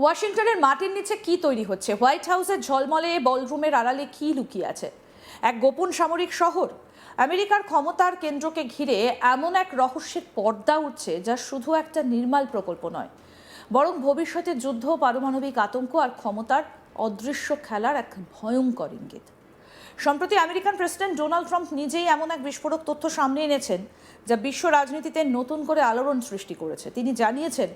ওয়াশিংটনের মাটির নিচে কি তৈরি হচ্ছে? হোয়াইট হাউসের ঝলমলে বলরুমের আড়ালে কি লুকিয়ে আছে? এক গোপন সামরিক শহর? আমেরিকার ক্ষমতার কেন্দ্রকে ঘিরে এমন এক রহস্যের পর্দা উঠছে যা শুধু একটা নির্মল প্রকল্প নয়, বরং ভবিষ্যতে যুদ্ধ, পারমাণবিক আতঙ্ক আর ক্ষমতার অদৃশ্য খেলার এক ভয়ঙ্কর ইঙ্গিত। সম্প্রতি আমেরিকান প্রেসিডেন্ট ডোনাল্ড ট্রাম্প নিজেই এমন এক বিস্ফোরক তথ্য সামনে এনেছেন যা বিশ্ব রাজনীতিতে নতুন করে আলোড়ন সৃষ্টি করেছে। তিনি জানিয়েছেন,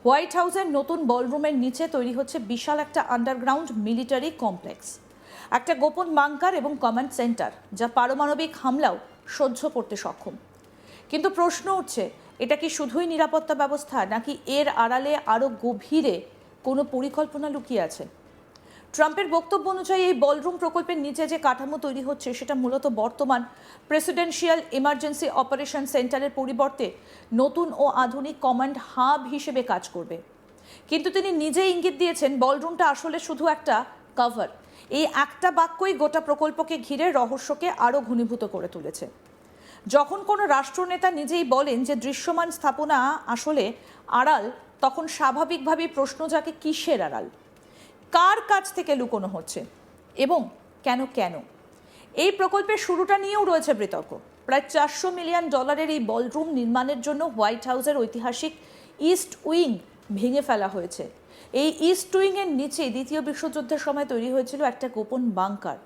হোয়াইট হাউসের নতুন বলরুমের নিচে তৈরি হচ্ছে বিশাল একটা আন্ডারগ্রাউন্ড মিলিটারি কমপ্লেক্স, একটা গোপন বাংকার এবং কমান্ড সেন্টার যা পারমাণবিক হামলাও সহ্য করতে সক্ষম। কিন্তু প্রশ্ন উঠছে, এটা কি শুধুই নিরাপত্তা ব্যবস্থা, নাকি এর আড়ালে আরও গভীরে কোনো পরিকল্পনা লুকিয়ে আছে? ট্রাম্পের বক্তব্য অনুযায়ী এই বলরুম প্রকল্পের নিচে যে কাঠামো তৈরি হচ্ছে সেটা মূলত বর্তমান প্রেসিডেন্সিয়াল ইমার্জেন্সি অপারেশন সেন্টারের পরিবর্তে নতুন ও আধুনিক কমান্ড হাব হিসেবে কাজ করবে। কিন্তু তিনি নিজেই ইঙ্গিত দিয়েছেন, বলরুমটা আসলে শুধু একটা কভার। এই একটা বাক্যই গোটা প্রকল্পকে ঘিরে রহস্যকে আরও ঘনীভূত করে তুলেছে। যখন কোনো রাষ্ট্রনেতা নিজেই বলেন যে দৃশ্যমান স্থাপনা আসলে আড়াল, তখন স্বাভাবিকভাবেই প্রশ্ন জাগে, কিসের আড়াল, কার কাছ থেকে লুকোনো হচ্ছে এবং কেন কেন? এই প্রকল্পের শুরুটা নিয়েও রয়েছে বিতর্ক। প্রায় $400 মিলিয়ন এই বলরুম নির্মাণের জন্য হোয়াইট হাউসের ঐতিহাসিক ইস্ট উইং ভেঙে ফেলা হয়েছে। এই ইস্ট উইংয়ের নিচে দ্বিতীয় বিশ্বযুদ্ধের সময় তৈরি হয়েছিল একটা গোপন বাংকার,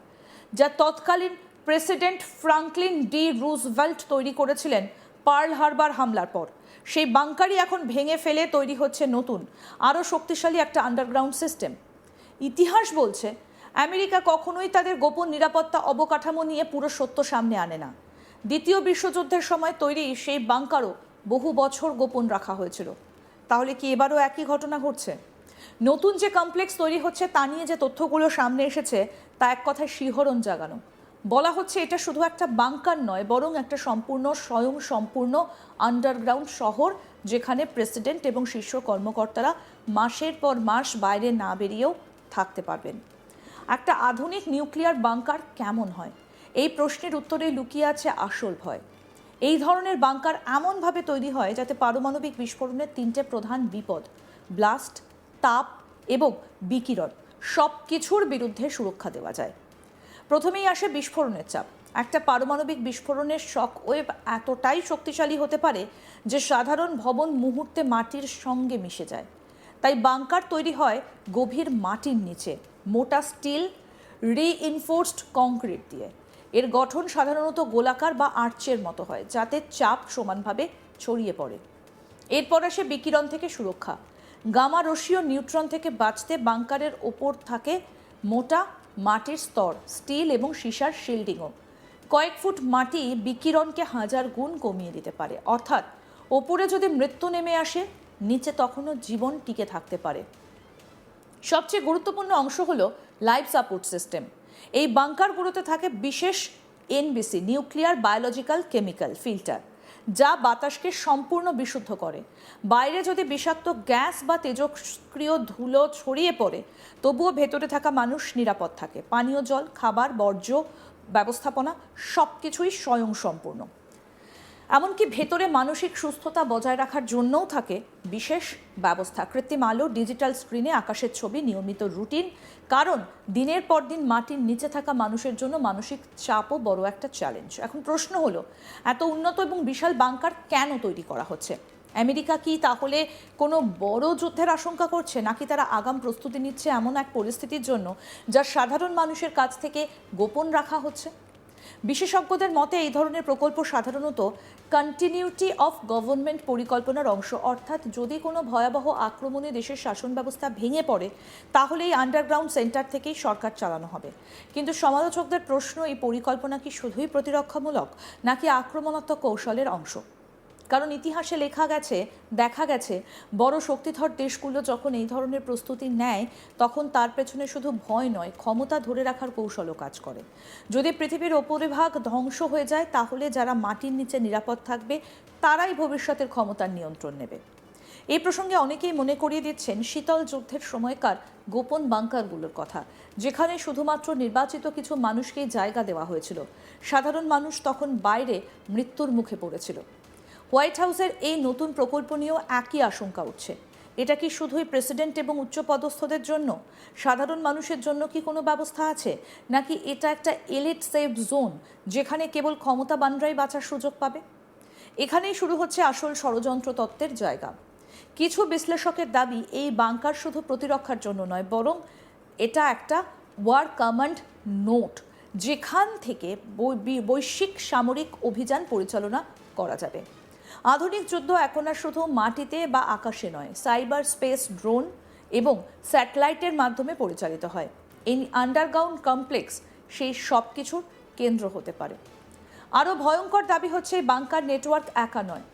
যা তৎকালীন প্রেসিডেন্ট ফ্রাঙ্কলিন ডি রুজভেল্ট তৈরি করেছিলেন পার্ল হারবার হামলার পর। সেই বাংকারই এখন ভেঙে ফেলে তৈরি হচ্ছে নতুন, আরও শক্তিশালী একটা আন্ডারগ্রাউন্ড সিস্টেম। ইতিহাস বলছে, আমেরিকা কখনোই তাদের গোপন নিরাপত্তা অবকাঠামো নিয়ে পুরো সত্য সামনে আনে না। দ্বিতীয় বিশ্বযুদ্ধের সময় তৈরি সেই বাংকারও বহু বছর গোপন রাখা হয়েছিল। তাহলে কি এবারও একই ঘটনা ঘটছে? নতুন যে কমপ্লেক্স তৈরি হচ্ছে তা নিয়ে যে তথ্যগুলো সামনে এসেছে তা এক কথায় শিহরণ জাগানো। বলা হচ্ছে এটা শুধু একটা বাংকার নয়, বরং একটা সম্পূর্ণ স্বয়ংসম্পূর্ণ আন্ডারগ্রাউন্ড শহর, যেখানে প্রেসিডেন্ট এবং শীর্ষ কর্মকর্তারা মাসের পর মাস বাইরে না বেরিয়েও থাকতে পারবেন। একটা আধুনিক নিউক্লিয়ার বাংকার কেমন হয়, এই প্রশ্নের উত্তরে লুকিয়ে আছে আসল ভয়। এই ধরনের বাংকার এমনভাবে তৈরি হয় যাতে পারমাণবিক বিস্ফোরণের তিনটে প্রধান বিপদ, ব্লাস্ট, তাপ এবং বিকিরণ, সব কিছুর বিরুদ্ধে সুরক্ষা দেওয়া যায়। প্রথমেই আসে বিস্ফোরণের চাপ। একটা পারমাণবিক বিস্ফোরণের শক ওয়েভ এতটাই শক্তিশালী হতে পারে যে সাধারণ ভবন মুহূর্তে মাটির সঙ্গে মিশে যায়। তাই বাংকার তৈরি হয় গভীর মাটির নিচে, মোটা স্টিল রিইনফোর্সড কংক্রিট দিয়ে। এর গঠন সাধারণত গোলাকার বা আর্চের মতো হয়, যাতে চাপ সমানভাবে ছড়িয়ে পড়ে। এরপর আসে বিকিরণ থেকে সুরক্ষা। গামা রশ্মি ও নিউট্রন থেকে বাঁচতে বাংকারের ওপর থাকে মোটা মাটির স্তর, স্টিল এবং সীসার শিল্ডিংও। কয়েক ফুট মাটি বিকিরণকে 1000 গুণ কমিয়ে দিতে পারে, অর্থাৎ ওপরে যদি মৃত্যু নেমে আসে, নিচে তখনও জীবন টিকে থাকতে পারে। সবচেয়ে গুরুত্বপূর্ণ অংশ হলো লাইফ সাপোর্ট সিস্টেম। এই বাংকারগুলোতে থাকে বিশেষ NBC, nuclear biological chemical filter, যা বাতাসকে সম্পূর্ণ বিশুদ্ধ করে। বাইরে যদি বিষাক্ত গ্যাস বা তেজস্ক্রিয় ধুলো ছড়িয়ে পড়ে, তবুও ভেতরে থাকা মানুষ নিরাপদ থাকে। পানীয় জল, খাবার, বর্জ্য ব্যবস্থাপনা সব কিছুই স্বয়ংসম্পূর্ণ। এমনকি ভেতরে মানসিক সুস্থতা বজায় রাখার জন্যও থাকে বিশেষ ব্যবস্থা, কৃত্রিম আলো, ডিজিটাল স্ক্রিনে আকাশের ছবি, নিয়মিত রুটিন। কারণ দিনের পর দিন মাটির নিচে থাকা মানুষের জন্য মানসিক চাপও বড় একটা চ্যালেঞ্জ। এখন প্রশ্ন হলো, এত উন্নত এবং বিশাল বাংকার কেন তৈরি করা হচ্ছে? আমেরিকা কি তাহলে কোনো বড় যুদ্ধের আশঙ্কা করছে, নাকি তারা আগাম প্রস্তুতি নিচ্ছে এমন এক পরিস্থিতির জন্য যা সাধারণ মানুষের কাছ থেকে গোপন রাখা হচ্ছে? বিশেষজ্ঞদের মতে এই ধরনের প্রকল্প সাধারণত কন্টিনিউটি অফ গভর্নমেন্ট পরিকল্পনার অংশ, অর্থাৎ যদি কোনো ভয়াবহ আক্রমণে দেশের শাসন ব্যবস্থা ভেঙে পড়ে, তাহলে এই আন্ডারগ্রাউন্ড সেন্টার থেকেই সরকার চালানো হবে। কিন্তু সমালোচকদের প্রশ্ন, এই পরিকল্পনা কি শুধুই প্রতিরক্ষামূলক, নাকি আক্রমণাত্মক কৌশলের অংশ? কারণ ইতিহাসে দেখা গেছে বড় শক্তিধর দেশগুলো যখন এই ধরনের প্রস্তুতি নেয়, তখন তার পেছনে শুধু ভয় নয়, ক্ষমতা ধরে রাখার কৌশলও কাজ করে। যদি পৃথিবীর উপরিভাগ ধ্বংস হয়ে যায়, তাহলে যারা মাটির নিচে নিরাপদ থাকবে তারাই ভবিষ্যতের ক্ষমতার নিয়ন্ত্রণ নেবে। এই প্রসঙ্গে অনেকেই মনে করিয়ে দিচ্ছেন শীতল যুদ্ধের সময়কার গোপন বাংকারগুলোর কথা, যেখানে শুধুমাত্র নির্বাচিত কিছু মানুষকেই জায়গা দেওয়া হয়েছিল। সাধারণ মানুষ তখন বাইরে মৃত্যুর মুখে পড়েছিল। হোয়াইট হাউসের এই নতুন প্রকল্প নিয়েও একই আশঙ্কা উঠছে। এটা কি শুধুই প্রেসিডেন্ট এবং উচ্চপদস্থদের জন্য? সাধারণ মানুষের জন্য কি কোনো ব্যবস্থা আছে, নাকি এটা একটা এলিট সেফ জোন যেখানে কেবল ক্ষমতাবানরাই বাঁচার সুযোগ পাবে? এখানেই শুরু হচ্ছে আসল ষড়যন্ত্র তত্ত্বের জায়গা। কিছু বিশ্লেষকের দাবি এই বাংকার শুধু প্রতিরক্ষার জন্য নয়, বরং এটা একটা ওয়ার কমান্ড নোট, যেখান থেকে বৈশ্বিক সামরিক অভিযান পরিচালনা করা যাবে। আধুনিক যুদ্ধ এখন আর শুধু মাটিতে বা আকাশে নয়, সাইবার স্পেস, ড্রোন এবং স্যাটেলাইটের মাধ্যমে পরিচালিত হয়। এই আন্ডারগ্রাউন্ড কমপ্লেক্স সেই সব কিছুর কেন্দ্র হতে পারে। আরও ভয়ঙ্কর দাবি হচ্ছে এই বাংকার নেটওয়ার্ক একা নয়,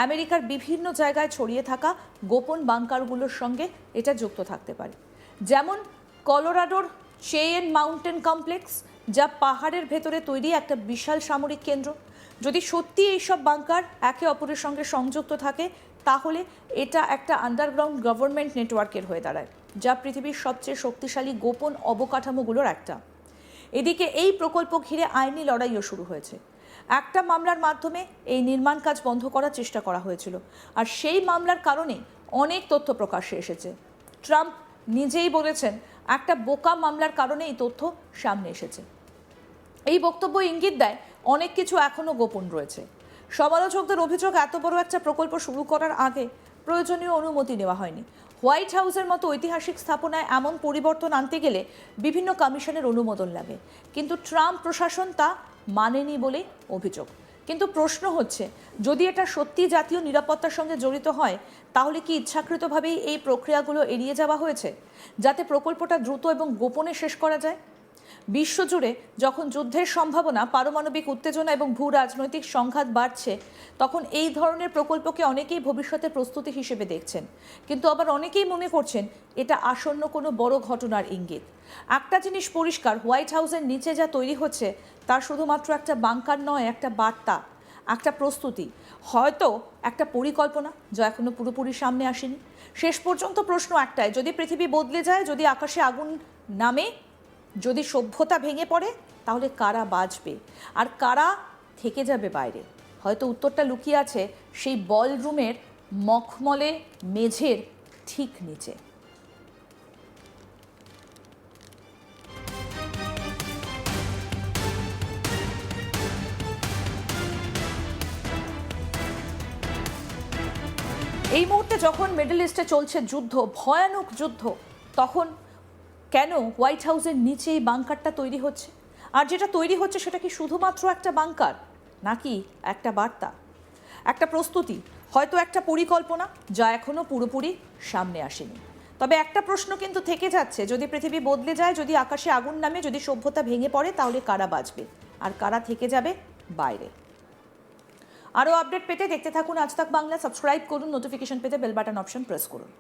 আমেরিকার বিভিন্ন জায়গায় ছড়িয়ে থাকা গোপন বাংকারগুলোর সঙ্গে এটা যুক্ত থাকতে পারে। যেমন কলোরাডোর চেয়েন মাউন্টেন কমপ্লেক্স, যা পাহাড়ের ভেতরে তৈরি একটা বিশাল সামরিক কেন্দ্র। যদি সত্যি এইসব বাংকার একে অপরের সঙ্গে সংযুক্ত থাকে, তাহলে এটা একটা আন্ডারগ্রাউন্ড গভর্নমেন্ট নেটওয়ার্কের হয়ে দাঁড়ায়, যা পৃথিবীর সবচেয়ে শক্তিশালী গোপন অবকাঠামোগুলোর একটা। এদিকে এই প্রকল্প ঘিরে আইনি লড়াইও শুরু হয়েছে। একটা মামলার মাধ্যমে এই নির্মাণ কাজ বন্ধ করার চেষ্টা করা হয়েছিল, আর সেই মামলার কারণে অনেক তথ্য প্রকাশ্যে এসেছে। ট্রাম্প নিজেই বলেছেন, একটা বোকা মামলার কারণে এই তথ্য সামনে এসেছে। এই বক্তব্য ইঙ্গিত দেয় অনেক কিছু এখনও গোপন রয়েছে। সমালোচকদের অভিযোগ, এত বড় একটা প্রকল্প শুরু করার আগে প্রয়োজনীয় অনুমতি নেওয়া হয়নি। হোয়াইট হাউসের মতো ঐতিহাসিক স্থাপনায় এমন পরিবর্তন আনতে গেলে বিভিন্ন কমিশনের অনুমোদন লাগে, কিন্তু ট্রাম্প প্রশাসন তা মানেনি বলেই অভিযোগ। কিন্তু প্রশ্ন হচ্ছে, যদি এটা সত্যি জাতীয় নিরাপত্তার সঙ্গে জড়িত হয়, তাহলে কি ইচ্ছাকৃতভাবেই এই প্রক্রিয়াগুলো এড়িয়ে যাওয়া হয়েছে, যাতে প্রকল্পটা দ্রুত এবং গোপনে শেষ করা যায়? বিশ্বজুড়ে যখন যুদ্ধের সম্ভাবনা, পারমাণবিক উত্তেজনা এবং ভূ রাজনৈতিক সংঘাত বাড়ছে, তখন এই ধরনের প্রকল্পকে অনেকেই ভবিষ্যতের প্রস্তুতি হিসেবে দেখছেন, কিন্তু আবার অনেকেই মনে করছেন এটা আসন্ন কোনো বড় ঘটনার ইঙ্গিত। একটা জিনিস পরিষ্কার, হোয়াইট হাউসের নিচে যা তৈরি হচ্ছে তা শুধুমাত্র একটা বাংকার নয়, একটা বার্তা, একটা প্রস্তুতি, হয়তো একটা পরিকল্পনা যা এখনো পুরোপুরি সামনে আসেনি। শেষ পর্যন্ত প্রশ্ন একটাই, যদি পৃথিবী বদলে যায়, যদি আকাশে আগুন নামে, যদি সভ্যতা ভেঙে পড়ে, তাহলে কারা বাঁচবে আর কারা থেকে যাবে বাইরে? হয়তো উত্তরটা লুকিয়ে আছে সেই বলরুমের মখমলে মেঝের ঠিক নিচে। এই মুহূর্তে যখন মিডল ইস্টে চলছে যুদ্ধ, ভয়ানক যুদ্ধ, তখন কেন হোয়াইট হাউসের নিচে এই বাংকারটা তৈরি হচ্ছে? আর যেটা তৈরি হচ্ছে সেটা কি শুধুমাত্র একটা বাংকার, নাকি একটা বার্তা, একটা প্রস্তুতি, হয়তো একটা পরিকল্পনা যা এখনো পুরোপুরি সামনে আসেনি? তবে একটা প্রশ্ন কিন্তু থেকে যাচ্ছে, যদি পৃথিবী বদলে যায়, যদি আকাশে আগুন নামে, যদি সভ্যতা ভেঙে পড়ে, তাহলে কারা বাঁচবে আর কারা থেকে যাবে বাইরে? আরও আপডেট পেতে দেখতে থাকুন আজ তাক বাংলা। সাবস্ক্রাইব করুন, নোটিফিকেশন পেতে বেল বাটন অপশন প্রেস করুন।